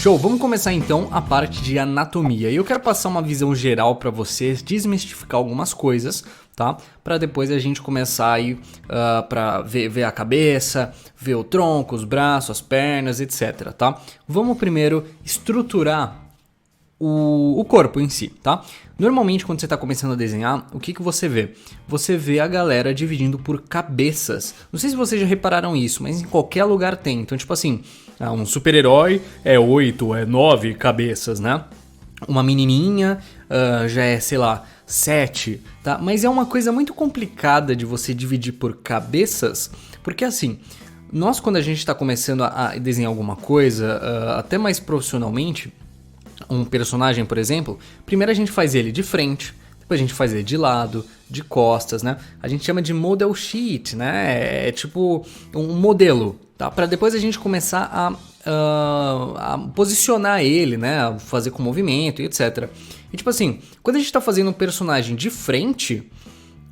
Show, vamos começar então a parte de anatomia. E eu quero passar uma visão geral para vocês, desmistificar algumas coisas, tá? Para depois a gente começar aí para ver a cabeça, ver o tronco, os braços, as pernas, etc, tá? Vamos primeiro estruturar o corpo em si, tá? Normalmente quando você está começando a desenhar, o que você vê? Você vê a galera dividindo por cabeças. Não sei se vocês já repararam isso, mas em qualquer lugar tem. Então tipo assim, um super-herói é 8, é 9 cabeças, né? Uma menininha já é, sei lá, 7, tá? Mas é uma coisa muito complicada de você dividir por cabeças, porque assim, nós quando a gente está começando a desenhar alguma coisa, até mais profissionalmente, um personagem, por exemplo, primeiro a gente faz ele de frente, depois a gente faz ele de lado, de costas, né? A gente chama de model sheet, né? É tipo um modelo, tá? Para depois a gente começar a posicionar ele, né? A fazer com movimento e etc. E tipo assim, quando a gente tá fazendo um personagem de frente,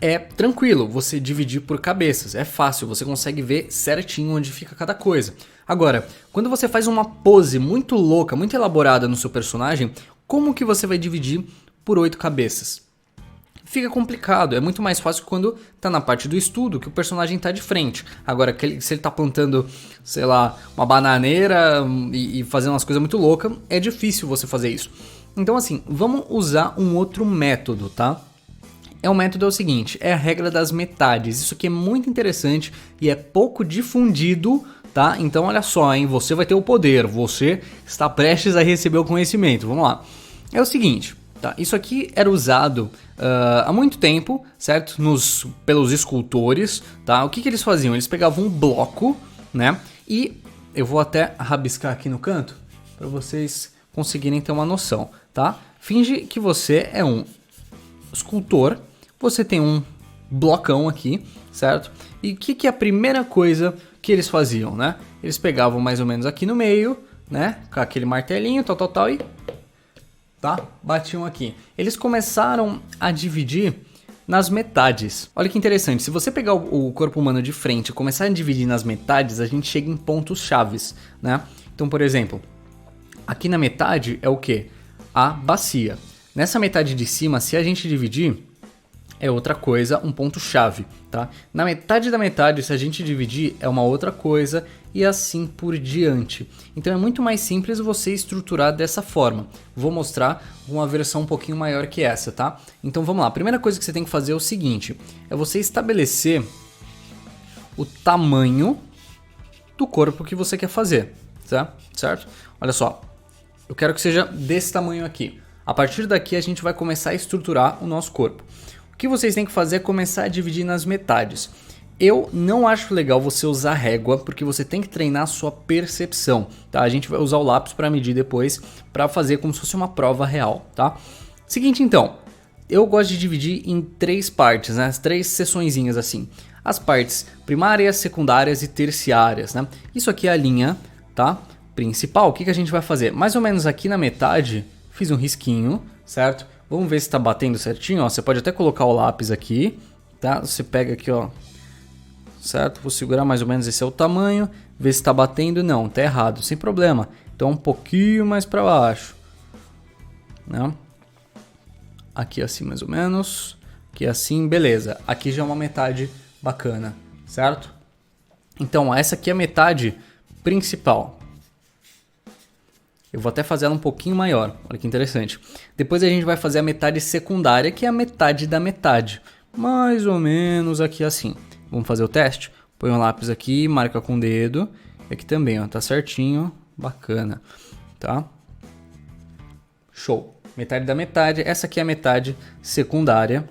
é tranquilo você dividir por cabeças, é fácil, você consegue ver certinho onde fica cada coisa. Agora, quando você faz uma pose muito louca, muito elaborada no seu personagem, como que você vai dividir por 8 cabeças? Fica complicado, é muito mais fácil quando tá na parte do estudo, que o personagem tá de frente. Agora, se ele tá plantando, sei lá, uma bananeira e fazendo umas coisas muito loucas, é difícil você fazer isso. Então assim, vamos usar um outro método, tá? O método é o seguinte, é a regra das metades. Isso aqui é muito interessante e é pouco difundido, tá? Então olha só, hein? Você vai ter o poder, você está prestes a receber o conhecimento. Vamos lá. É o seguinte, tá? Isso aqui era usado há muito tempo, certo? Pelos escultores, tá? O que eles faziam? Eles pegavam um bloco, né? E eu vou até rabiscar aqui no canto para vocês conseguirem ter uma noção, tá? Finge que você é um escultor. Você tem um blocão aqui, certo? E o que é a primeira coisa que eles faziam, né? Eles pegavam mais ou menos aqui no meio, né? Com aquele martelinho, tal, e... tá? Batiam aqui. Eles começaram a dividir nas metades. Olha que interessante, se você pegar o corpo humano de frente e começar a dividir nas metades, a gente chega em pontos chaves, né? Então, por exemplo, aqui na metade é o quê? A bacia. Nessa metade de cima, se a gente dividir, é outra coisa, um ponto-chave, tá? Na metade da metade, se a gente dividir, é uma outra coisa e assim por diante. Então é muito mais simples você estruturar dessa forma. Vou mostrar uma versão um pouquinho maior que essa, tá? Então vamos lá, a primeira coisa que você tem que fazer é o seguinte, é você estabelecer o tamanho do corpo que você quer fazer, tá? Certo? Olha só, eu quero que seja desse tamanho aqui. A partir daqui a gente vai começar a estruturar o nosso corpo. O que vocês têm que fazer é começar a dividir nas metades. Eu não acho legal você usar régua, porque você tem que treinar a sua percepção, tá? A gente vai usar o lápis para medir depois, para fazer como se fosse uma prova real, tá? Seguinte então, eu gosto de dividir em 3 partes, né? As 3 seçõezinhas assim. As partes primárias, secundárias e terciárias, né? Isso aqui é a linha, tá? Principal. O que a gente vai fazer? Mais ou menos aqui na metade, fiz um risquinho, certo? Vamos ver se está batendo certinho, ó. Você pode até colocar o lápis aqui, tá? Você pega aqui, ó, certo? Vou segurar mais ou menos, esse é o tamanho, ver se está batendo. Não, tá errado, sem problema. Então um pouquinho mais para baixo, né? Aqui assim mais ou menos, aqui assim, beleza. Aqui já é uma metade bacana, certo? Então essa aqui é a metade principal. Eu vou até fazer ela um pouquinho maior, olha que interessante. Depois a gente vai fazer a metade secundária, que é a metade da metade. Mais ou menos aqui assim. Vamos fazer o teste? Põe um lápis aqui, marca com o dedo. E aqui também, ó, tá certinho, bacana, tá? Show. Metade da metade, essa aqui é a metade secundária.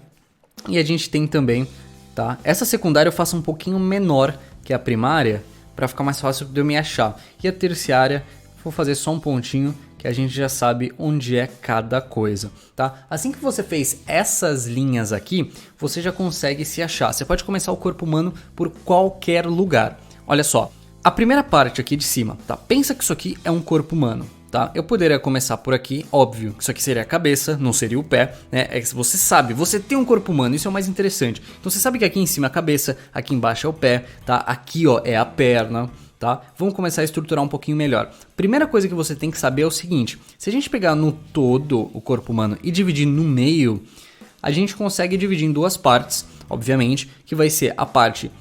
E a gente tem também, tá? Essa secundária eu faço um pouquinho menor que a primária, para ficar mais fácil de eu me achar. E a terciária, vou fazer só um pontinho que a gente já sabe onde é cada coisa, tá? Assim que você fez essas linhas aqui, você já consegue se achar. Você pode começar o corpo humano por qualquer lugar. Olha só, a primeira parte aqui de cima, tá? Pensa que isso aqui é um corpo humano, tá? Eu poderia começar por aqui, óbvio, que isso aqui seria a cabeça, não seria o pé, né? É que você sabe, você tem um corpo humano, isso é o mais interessante. Então você sabe que aqui em cima é a cabeça, aqui embaixo é o pé, tá? Aqui, ó, é a perna, tá? Vamos começar a estruturar um pouquinho melhor. Primeira coisa que você tem que saber é o seguinte, se a gente pegar no todo o corpo humano e dividir no meio, a gente consegue dividir em duas partes, obviamente, que vai ser a parte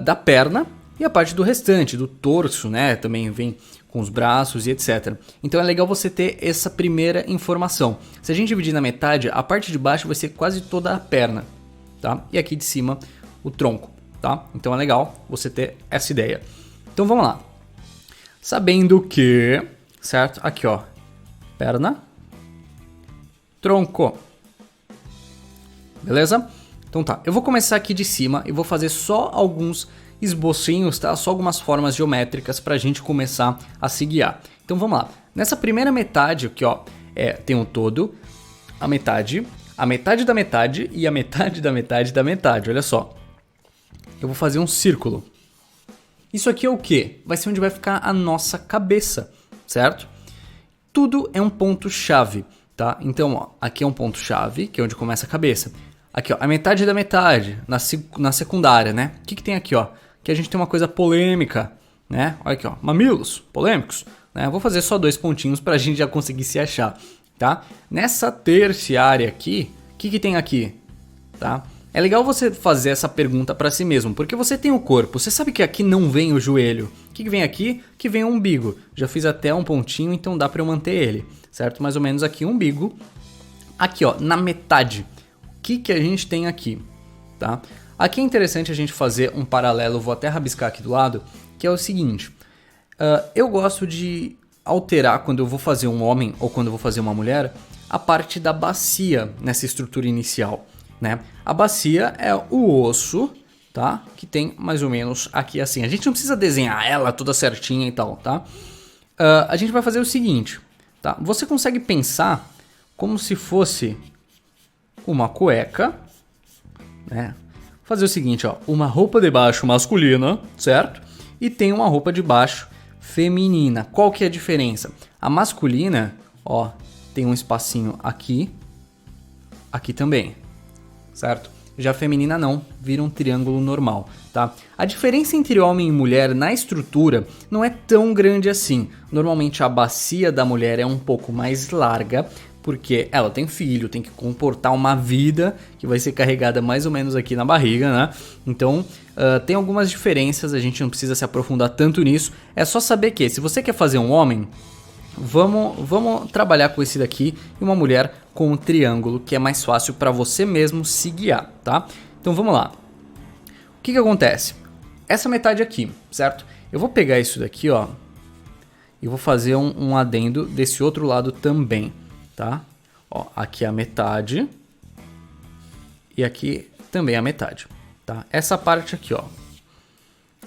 da perna e a parte do restante, do torso, né? Também vem com os braços e etc. Então é legal você ter essa primeira informação. Se a gente dividir na metade, a parte de baixo vai ser quase toda a perna, tá? E aqui de cima o tronco, tá? Então é legal você ter essa ideia. Então vamos lá. Sabendo que, certo? Aqui ó, perna, tronco. Beleza? Então tá, eu vou começar aqui de cima e vou fazer só alguns esbocinhos, tá? Só algumas formas geométricas pra gente começar a se guiar. Então vamos lá. Nessa primeira metade aqui, ó, tem um todo, a metade da metade e a metade da metade da metade. Olha só. Eu vou fazer um círculo. Isso aqui é o quê? Vai ser onde vai ficar a nossa cabeça, certo? Tudo é um ponto-chave, tá? Então, ó, aqui é um ponto-chave, que é onde começa a cabeça. Aqui, ó, a metade da metade, na secundária, né? O que tem aqui, ó? Que a gente tem uma coisa polêmica, né? Olha aqui, ó, mamilos polêmicos, né? Vou fazer só 2 pontinhos pra gente já conseguir se achar, tá? Nessa terciária aqui, o que tem aqui, tá? É legal você fazer essa pergunta pra si mesmo, porque você tem o corpo, você sabe que aqui não vem o joelho. O que vem aqui? Que vem o umbigo. Já fiz até um pontinho, então dá pra eu manter ele, certo? Mais ou menos aqui o umbigo. Aqui, ó, na metade. O que a gente tem aqui, tá? Aqui é interessante a gente fazer um paralelo, vou até rabiscar aqui do lado, que é o seguinte. Eu gosto de alterar quando eu vou fazer um homem ou quando eu vou fazer uma mulher, a parte da bacia nessa estrutura inicial, né? A bacia é o osso, tá? Que tem mais ou menos aqui assim. A gente não precisa desenhar ela toda certinha e tal, tá? A gente vai fazer o seguinte, tá? Você consegue pensar como se fosse uma cueca, né? Fazer o seguinte, ó, uma roupa de baixo masculina, certo? E tem uma roupa de baixo feminina. Qual que é a diferença? A masculina, ó, tem um espacinho aqui, aqui também, certo? Já a feminina não, vira um triângulo normal, tá? A diferença entre homem e mulher na estrutura não é tão grande assim. Normalmente a bacia da mulher é um pouco mais larga, porque ela tem filho, tem que comportar uma vida que vai ser carregada mais ou menos aqui na barriga, né? Então, tem algumas diferenças, a gente não precisa se aprofundar tanto nisso. É só saber que, se você quer fazer um homem, vamos trabalhar com esse daqui e uma mulher com um triângulo, que é mais fácil para você mesmo se guiar, tá? Então, vamos lá. O que acontece? Essa metade aqui, certo? Eu vou pegar isso daqui, ó, e vou fazer um adendo desse outro lado também. Tá? Ó, aqui é a metade e aqui também a metade, tá? Essa parte aqui, ó.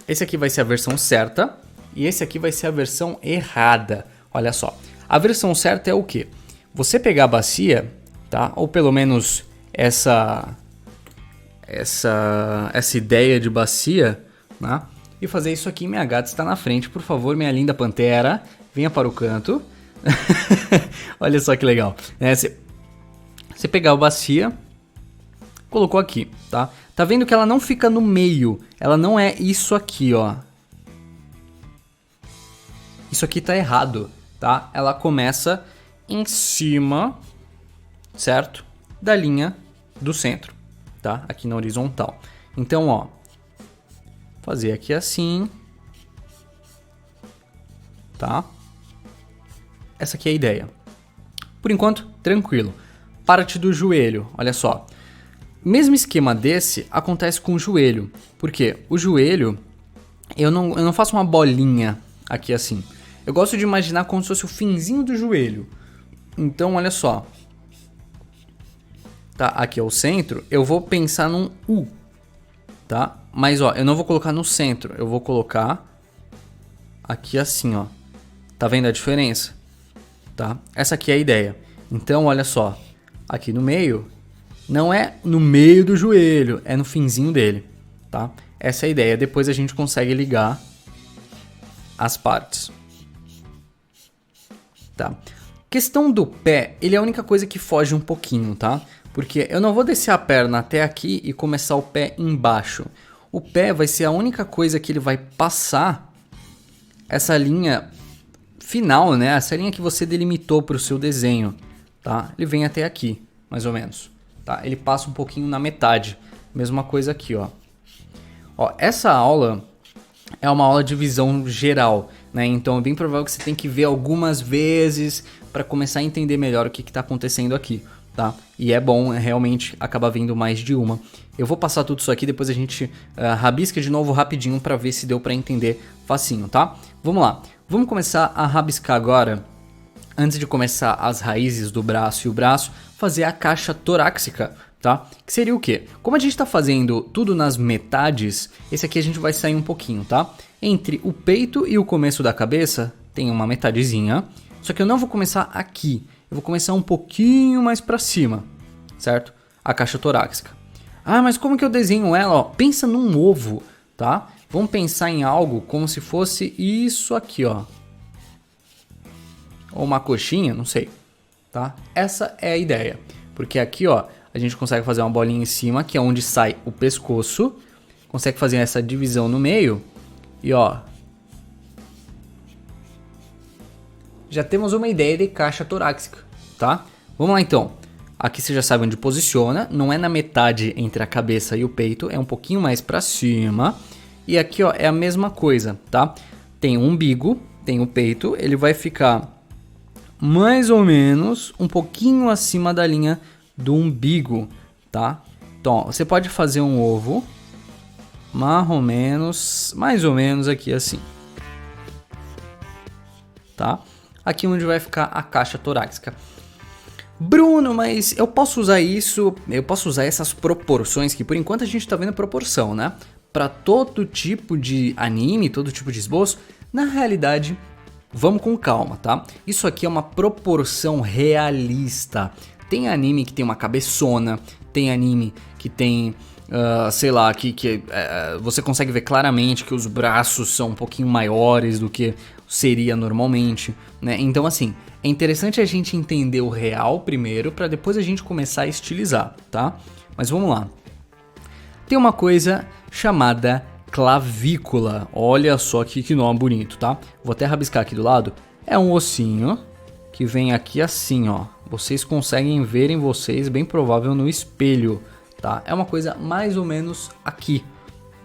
Esse aqui vai ser a versão certa e esse aqui vai ser a versão errada. Olha só. A versão certa é o quê? Você pegar a bacia, tá? Ou pelo menos essa ideia de bacia, né? E fazer isso aqui. Minha gata está na frente, por favor, minha linda pantera, venha para o canto. Olha só que legal, né? Você pegar a bacia, colocou aqui, tá? Tá vendo que ela não fica no meio, ela não é isso aqui, ó. Isso aqui tá errado, tá? Ela começa em cima, certo? Da linha do centro, tá? Aqui na horizontal. Então, ó, fazer aqui assim, tá? Essa aqui é a ideia. Por enquanto, tranquilo. Parte do joelho, olha só. Mesmo esquema desse acontece com o joelho. Por quê? O joelho, eu não faço uma bolinha aqui assim. Eu gosto de imaginar como se fosse o finzinho do joelho. Então, olha só. Tá, aqui é o centro. Eu vou pensar num U, tá? Mas, ó, eu não vou colocar no centro. Eu vou colocar aqui assim, ó. Tá vendo a diferença? Tá? Essa aqui é a ideia. Então, olha só. Aqui no meio, não é no meio do joelho, é no finzinho dele, tá? Essa é a ideia. Depois a gente consegue ligar as partes. Tá? Questão do pé, ele é a única coisa que foge um pouquinho, tá? Porque eu não vou descer a perna até aqui e começar o pé embaixo. O pé vai ser a única coisa que ele vai passar essa linha final, né? Essa linha que você delimitou para o seu desenho, tá? Ele vem até aqui, mais ou menos, tá? Ele passa um pouquinho na metade. Mesma coisa aqui, ó. Ó, essa aula é uma aula de visão geral, né? Então é bem provável que você tem que ver algumas vezes para começar a entender melhor o que está acontecendo aqui, tá? E é bom realmente acabar vendo mais de uma. Eu vou passar tudo isso aqui, depois a gente rabisca de novo rapidinho para ver se deu para entender facinho, tá? Vamos lá. Vamos começar a rabiscar agora, antes de começar as raízes do braço e o braço, fazer a caixa torácica, tá? Que seria o quê? Como a gente está fazendo tudo nas metades, esse aqui a gente vai sair um pouquinho, tá? Entre o peito e o começo da cabeça tem uma metadezinha, só que eu não vou começar aqui, eu vou começar um pouquinho mais para cima, certo? A caixa torácica. Ah, mas como que eu desenho ela? Ó, pensa num ovo, tá? Vamos pensar em algo como se fosse isso aqui, ó. Ou uma coxinha, não sei, tá? Essa é a ideia. Porque aqui, ó, a gente consegue fazer uma bolinha em cima, que é onde sai o pescoço. Consegue fazer essa divisão no meio. E, ó, já temos uma ideia de caixa torácica, tá? Vamos lá, então. Aqui você já sabe onde posiciona. Não é na metade entre a cabeça e o peito. É um pouquinho mais pra cima. E aqui, ó, é a mesma coisa, tá? Tem o umbigo, tem o peito. Ele vai ficar mais ou menos um pouquinho acima da linha do umbigo, tá? Então, ó, você pode fazer um ovo mais ou menos aqui assim, tá? Aqui onde vai ficar a caixa torácica. Bruno, mas eu posso usar isso, eu posso usar essas proporções que por enquanto a gente tá vendo proporção, né? Para todo tipo de anime, todo tipo de esboço. Na realidade, vamos com calma, tá? Isso aqui é uma proporção realista. Tem anime que tem uma cabeçona, tem anime que tem, sei lá, que você consegue ver claramente que os braços são um pouquinho maiores do que seria normalmente, né? Então, assim, é interessante a gente entender o real primeiro para depois a gente começar a estilizar, tá? Mas vamos lá. Tem uma coisa chamada clavícula. Olha só que nome bonito, tá? Vou até rabiscar aqui do lado. É um ossinho que vem aqui assim, ó. Vocês conseguem ver em vocês, bem provável, no espelho, tá? É uma coisa mais ou menos aqui,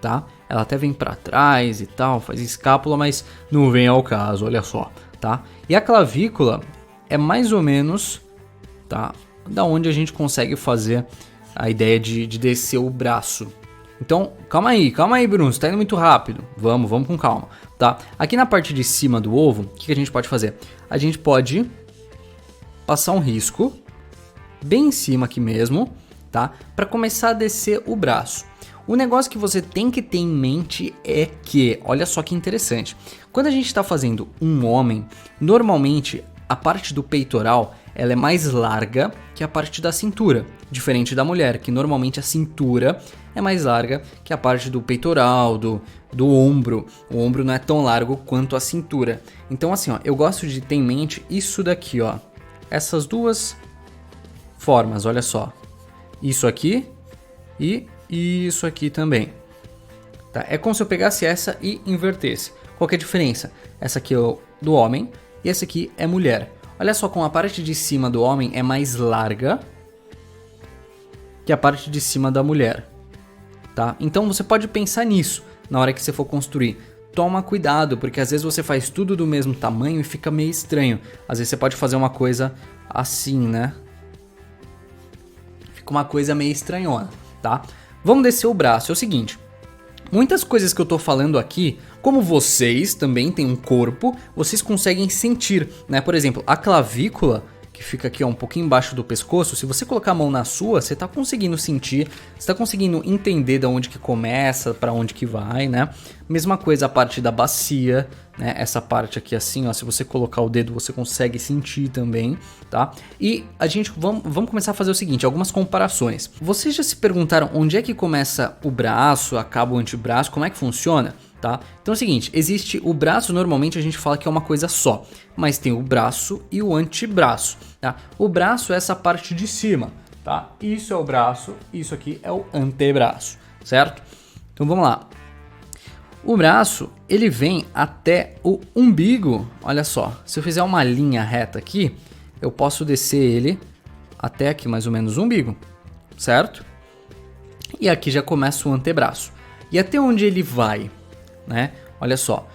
tá? Ela até vem pra trás e tal, faz escápula, mas não vem ao caso, olha só, tá? E a clavícula é mais ou menos, tá? Da onde a gente consegue fazer a ideia de descer o braço. Então, calma aí, Bruno, você tá indo muito rápido. Vamos com calma, tá? Aqui na parte de cima do ovo, o que a gente pode fazer? A gente pode passar um risco bem em cima aqui mesmo, tá? Para começar a descer o braço. O negócio que você tem que ter em mente é que, olha só que interessante, quando a gente está fazendo um homem, normalmente a parte do peitoral ela é mais larga que a parte da cintura, diferente da mulher, que normalmente a cintura é mais larga que a parte do peitoral, do ombro. O ombro não é tão largo quanto a cintura. Então assim, ó, eu gosto de ter em mente isso daqui, ó, essas duas formas, olha só, isso aqui e isso aqui também, tá? É como se eu pegasse essa e invertesse. Qual que é a diferença? Essa aqui é do homem e essa aqui é mulher. Olha só como a parte de cima do homem é mais larga que a parte de cima da mulher, tá? Então você pode pensar nisso na hora que você for construir. Toma cuidado, porque às vezes você faz tudo do mesmo tamanho e fica meio estranho. Às vezes você pode fazer uma coisa assim, né? Fica uma coisa meio estranhona, tá? Vamos descer o braço. É o seguinte, muitas coisas que eu tô falando aqui, como vocês também têm um corpo, vocês conseguem sentir, né? Por exemplo, a clavícula, que fica aqui ó, um pouquinho embaixo do pescoço, se você colocar a mão na sua, você tá conseguindo sentir, você tá conseguindo entender de onde que começa, para onde que vai, né? Mesma coisa a parte da bacia, né? Essa parte aqui assim, ó, se você colocar o dedo, você consegue sentir também, tá? E a gente vamos começar a fazer o seguinte, algumas comparações. Vocês já se perguntaram onde é que começa o braço, acaba o antebraço, como é que funciona? Tá? Então é o seguinte, existe o braço, normalmente a gente fala que é uma coisa só, mas tem o braço e o antebraço, tá? O braço é essa parte de cima, tá? Isso é o braço, isso aqui é o antebraço, certo? Então vamos lá. O braço, ele vem até o umbigo. Olha só, se eu fizer uma linha reta aqui, eu posso descer ele até aqui mais ou menos o umbigo, certo? E aqui já começa o antebraço. E até onde ele vai, né? Olha só,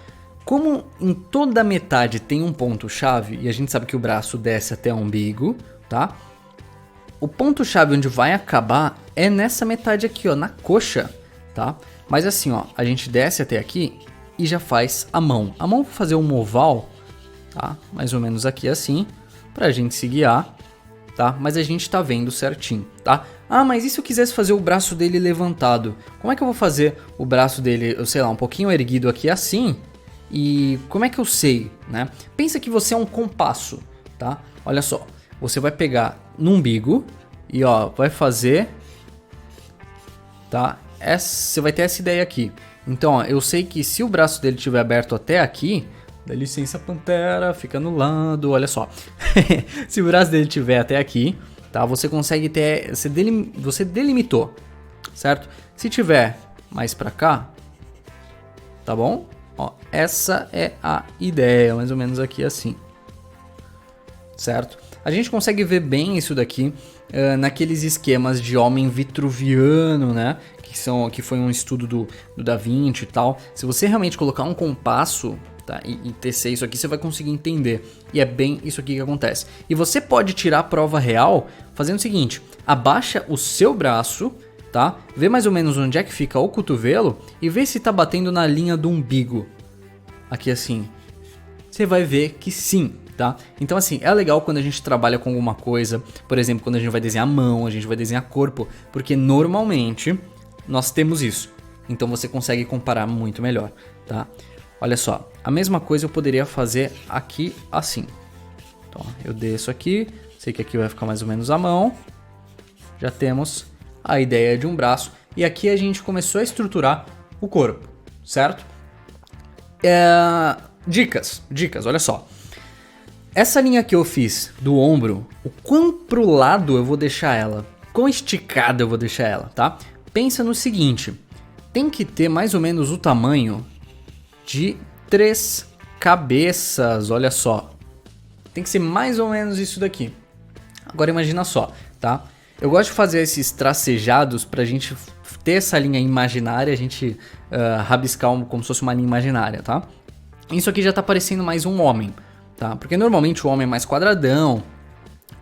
como em toda metade tem um ponto-chave, e a gente sabe que o braço desce até o umbigo, tá? O ponto-chave onde vai acabar é nessa metade aqui, ó, na coxa, tá? Mas assim, ó, a gente desce até aqui e já faz a mão. A mão, vou fazer um oval, tá? Mais ou menos aqui assim, pra gente se guiar, tá? Mas a gente tá vendo certinho, tá? Ah, mas e se eu quisesse fazer o braço dele levantado? Como é que eu vou fazer o braço dele, eu sei lá, um pouquinho erguido aqui assim? E como é que eu sei, né? Pensa que você é um compasso, tá? Olha só, você vai pegar no umbigo e ó, vai fazer, tá? Você vai ter essa ideia aqui. Então, ó, eu sei que se o braço dele estiver aberto até aqui, dá licença, Pantera, fica anulando, olha só. Se o braço dele estiver até aqui, tá? Você consegue ter, você delimitou, certo? Se tiver mais pra cá, tá bom? Ó, essa é a ideia, mais ou menos aqui assim, certo? A gente consegue ver bem isso daqui naqueles esquemas de homem vitruviano, né? Que foi um estudo do Da Vinci e tal. Se você realmente colocar um compasso, tá, e tecer isso aqui, você vai conseguir entender. E é bem isso aqui que acontece. E você pode tirar a prova real fazendo o seguinte: abaixa o seu braço, tá? Vê mais ou menos onde é que fica o cotovelo e vê se tá batendo na linha do umbigo. Aqui assim. Você vai ver que sim, tá? Então assim, é legal quando a gente trabalha com alguma coisa, por exemplo, quando a gente vai desenhar mão, a gente vai desenhar corpo, porque normalmente nós temos isso. Então você consegue comparar muito melhor, tá? Olha só, a mesma coisa eu poderia fazer aqui assim. Então, eu desço aqui, sei que aqui vai ficar mais ou menos a mão. Já temos a ideia de um braço. E aqui a gente começou a estruturar o corpo, certo? Dicas, olha só. Essa linha que eu fiz do ombro, o quão pro lado eu vou deixar ela? Quão esticada eu vou deixar ela, tá? Pensa no seguinte, tem que ter mais ou menos o tamanho de 3 cabeças, olha só. Tem que ser mais ou menos isso daqui. Agora imagina só, tá? Eu gosto de fazer esses tracejados pra gente ter essa linha imaginária, a gente rabiscar como se fosse uma linha imaginária, tá? Isso aqui já tá parecendo mais um homem, tá? Porque normalmente o homem é mais quadradão,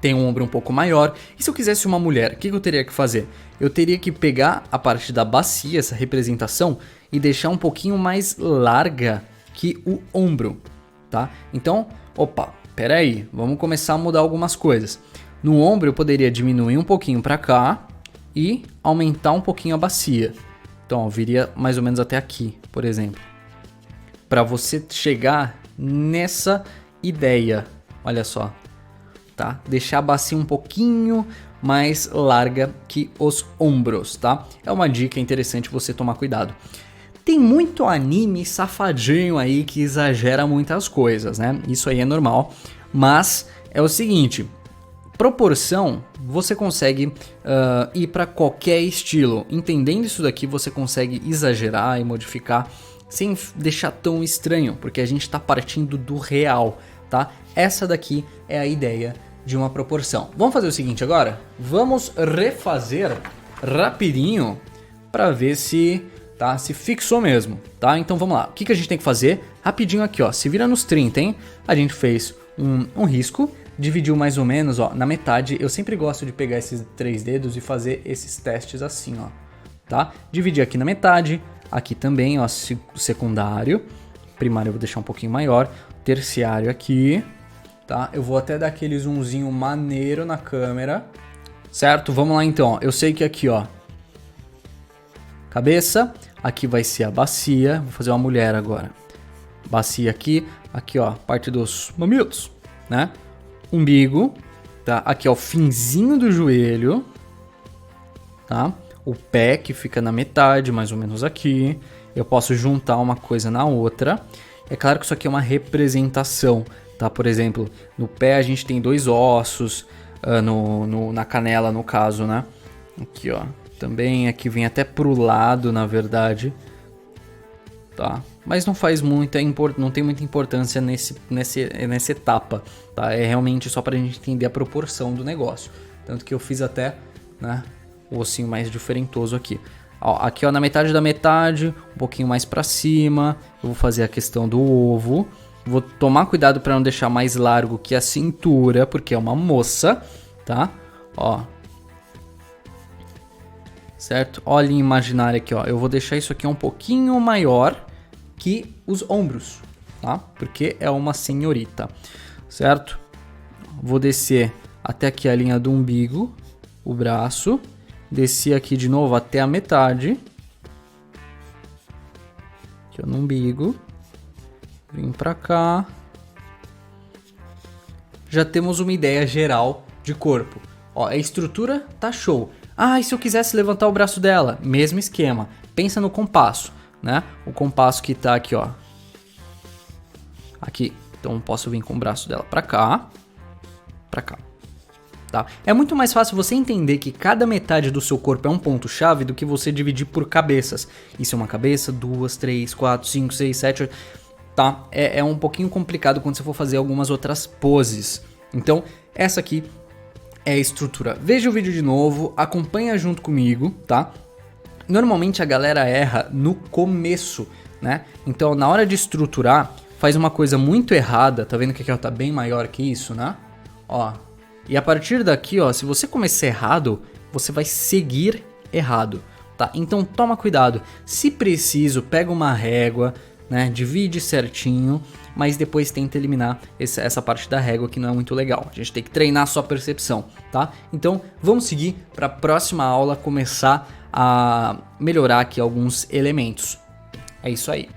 tem um ombro um pouco maior. E se eu quisesse uma mulher, o que eu teria que fazer? Eu teria que pegar a parte da bacia, essa representação, e deixar um pouquinho mais larga que o ombro, tá? Então, opa, pera aí, vamos começar a mudar algumas coisas. No ombro eu poderia diminuir um pouquinho para cá e aumentar um pouquinho a bacia. Então, eu viria mais ou menos até aqui, por exemplo. Para você chegar nessa ideia, olha só. Tá? Deixar a bacia um pouquinho mais larga que os ombros, tá? É uma dica interessante você tomar cuidado. Tem muito anime safadinho aí que exagera muitas coisas, né? Isso aí é normal, mas é o seguinte, proporção você consegue ir para qualquer estilo. Entendendo isso daqui, você consegue exagerar e modificar sem deixar tão estranho, porque a gente está partindo do real, tá? Essa daqui é a ideia de uma proporção. Vamos fazer o seguinte agora? Vamos refazer rapidinho para ver se se fixou mesmo, tá? Então vamos lá. O que a gente tem que fazer? Rapidinho aqui, ó. Se vira nos 30, hein? A gente fez um risco, dividiu mais ou menos, ó, na metade. Eu sempre gosto de pegar esses 3 dedos e fazer esses testes assim, ó, tá? Dividir aqui na metade, aqui também, ó, secundário. Primário eu vou deixar um pouquinho maior, terciário aqui. Tá? Eu vou até dar aquele zoomzinho maneiro na câmera, certo? Vamos lá então, ó. Eu sei que aqui, ó, cabeça, aqui vai ser a bacia, vou fazer uma mulher agora. Bacia aqui, ó, parte dos mamilos, né? Umbigo, tá? Aqui é o finzinho do joelho, tá? O pé que fica na metade, mais ou menos aqui. Eu posso juntar uma coisa na outra. É claro que isso aqui é uma representação, tá? Por exemplo, no pé a gente tem 2 ossos, na canela no caso, né? Aqui, ó. Também aqui vem até pro lado, na verdade. tá? Mas não faz muita não tem muita importância nessa etapa, tá? É realmente só pra gente entender a proporção do negócio. Tanto que eu fiz até, né, o ossinho mais diferentoso aqui. Ó, aqui ó, na metade da metade, um pouquinho mais pra cima, eu vou fazer a questão do ovo. Vou tomar cuidado pra não deixar mais largo que a cintura, porque é uma moça, tá? Ó. Certo? Olha em imaginário aqui, ó. Eu vou deixar isso aqui um pouquinho maior que os ombros, tá? Porque é uma senhorita, certo? Vou descer até aqui a linha do umbigo, o braço. Descer aqui de novo até a metade. Aqui ó, no umbigo. Vim pra cá. Já temos uma ideia geral de corpo. Ó, a estrutura tá show. Ah, e se eu quisesse levantar o braço dela? Mesmo esquema. Pensa no compasso, né? O compasso que tá aqui, ó. Aqui. Então eu posso vir com o braço dela pra cá. Pra cá. Tá? É muito mais fácil você entender que cada metade do seu corpo é um ponto-chave do que você dividir por cabeças. Isso é uma cabeça, 2, 3, 4, 5, 6, 7, 8... Tá? É um pouquinho complicado quando você for fazer algumas outras poses. Então, essa aqui é a estrutura. Veja o vídeo de novo, acompanha junto comigo, tá? Normalmente a galera erra no começo, né? Então, na hora de estruturar, faz uma coisa muito errada. Tá vendo que aqui ó, tá bem maior que isso, né? Ó. E a partir daqui, ó, se você começar errado, você vai seguir errado, tá? Então toma cuidado. Se preciso, pega uma régua, né? Divide certinho, mas depois tenta eliminar essa parte da régua que não é muito legal. A gente tem que treinar a sua percepção, tá? Então vamos seguir para a próxima aula começar a melhorar aqui alguns elementos. É isso aí.